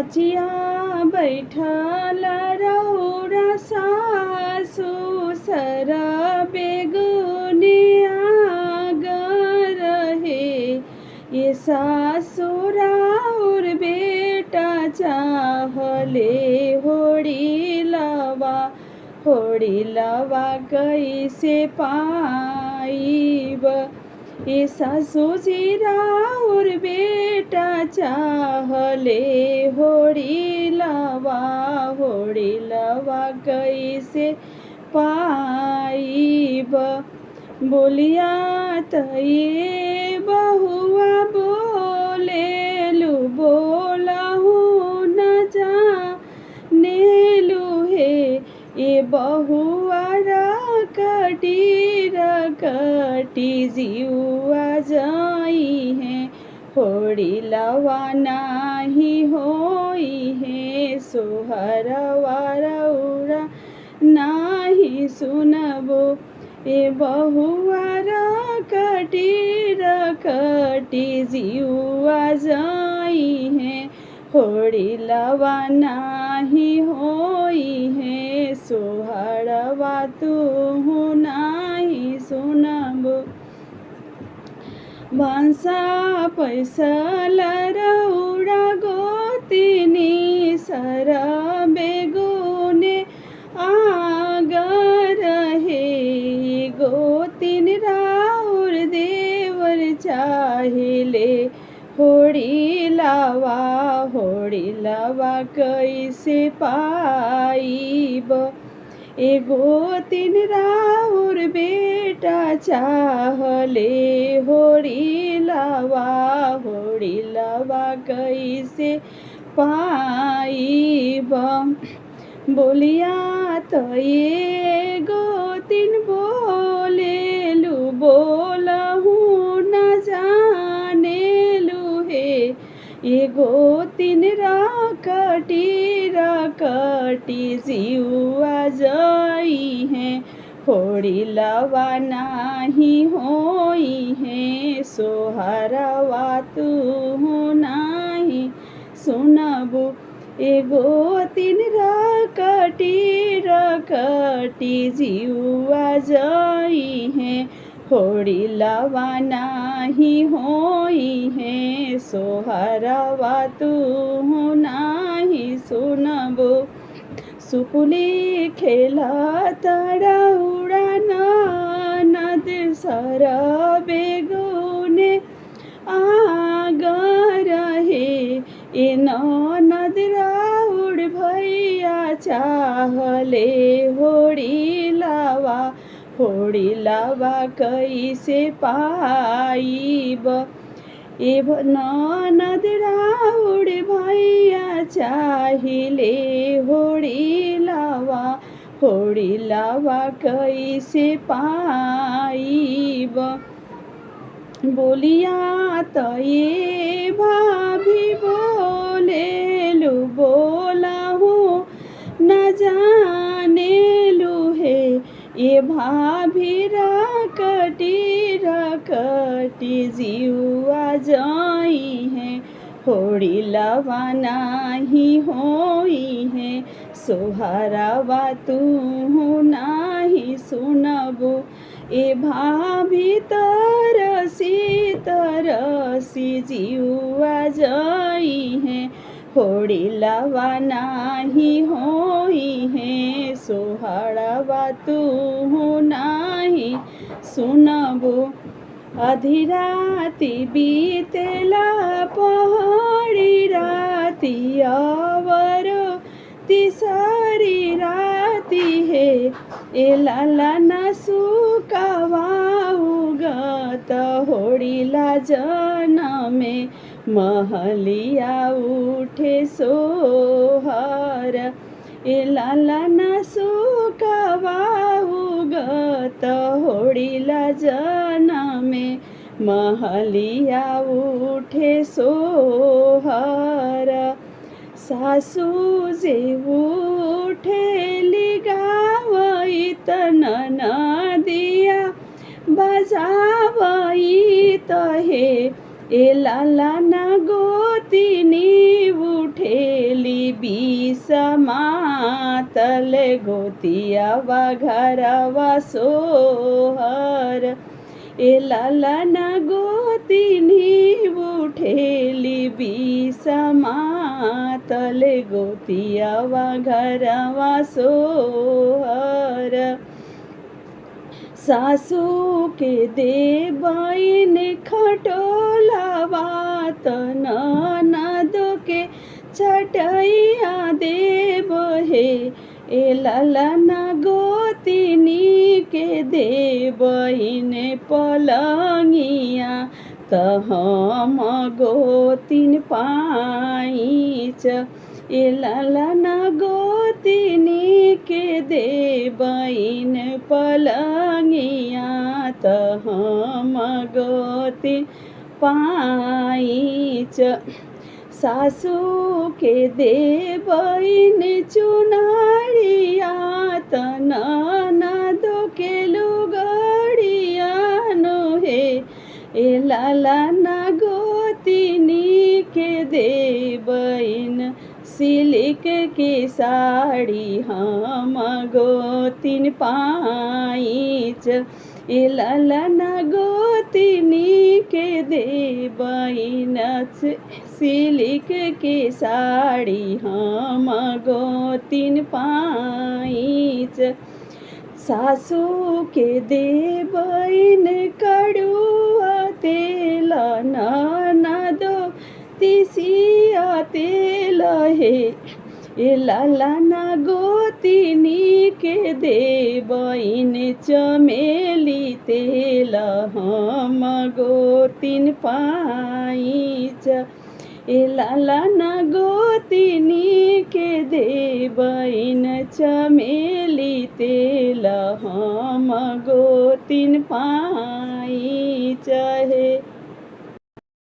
बचिया बैठल रौरा सासु सर बेगुने आगर हे। ये सासुरा और बेटा चाहले होड़ी लवा कैसे पाइब। ये सासू जीरा और बेटा चाहले होड़ी लवा कैसे पाइब। बोलिया तये बहुआ बोलेलु बोलहु न जानेलु हे। ये बहुआ रकटी जीवा जाई है। होड़ी लवा नाही होई है। सोहरवा रौरा नाही सुनबो। ये बहुआ रकटी जीवा जाई है। होड़ी लवा नाही होई है। सोहरवा तुहु नाही सुनबो। भान्सा पैसल रौरा गोतिनी सर बेगुने आगर हे। गोतिन राउर देवर चाहिले होड़ी लवा कैसे पाइब। ए गोतिन राउर बेटा चाहले होड़ी लवा कैसे पाइब। बोलिया तये गोतिन बोलेलु बोलहु न जानेलु हे। ये गोतिन रकटी जीवा जाई है। होड़ी लवा नाही होई है। सोहरवा तुहु नाही सुनबो। ये गोतिन रकटी जीवा जाई है। होड़ी लवा नाही होई है। सोहरवा तुहु नाही सुनबो। सुपुली खेला रौरा ननद सर बेगुने आगर हे। ए ननद राउर भैया चाहले होड़ी लवा कैसे पाइब। ए ननद राउर भैया चाहिले होड़ी लवा कैसे पाइब। बोलिया तये भाभी बोलेलु बोलहु न जानेलु हे। ये भाभी रकटी जीवा जाई है। होड़ी लवा नाही होई है। सोहरवा तुहु नाही सुनबो। ए भाभी तरसी जीवा जाई है। होड़ी लवा नाही होई है। सोहरवा तुहु नाही सुनबो। आधी राती बीतेला पहाड़ी राती आवर तीसरी राती है। ए लाला न सुकावाऊ गत होड़ी जनमे महलिया उठे सोहर। ए लाला न सुकावाऊ गत होड़ी जनमे महलिया उठे सोहर। सासू जे उठेली गावईत ननदिया बजावईत हे। ए लाला ना गोतिनी उठेली बीसमातल गोतियावा घरवा सोहर ए लालना गोतिनी उठेली बीसमातल गोतियावा घरवा सोहर सासू के देवइन खटोलावा ननदो के चटैया देव हे ए ललना गोतिनी के देवइन पलंगिया त हम गोतिन पाइच ए ललना गोतिनी के देवइन पलंगिया त हम गोतिन पाइच सासू के देवइन चुनरिया त ननदो के लुगड़िया नो हे ए ललना गोतिनी के देवइन सिल्क की साड़ी हम गोतिन पाइच ए ललना गोतिनी के देवइन सिल्क की साड़ी हम गोतिन पाइच सासू के देवइन कड़ुआ तेल ननदो तिसिया तेल हे ए ललना गोतिनी के देवइन चमेली तेल हम गोतिन पाइच ए ललना गोतिनी के देवइन चमेली तेल हम गोतिन पाइच हे।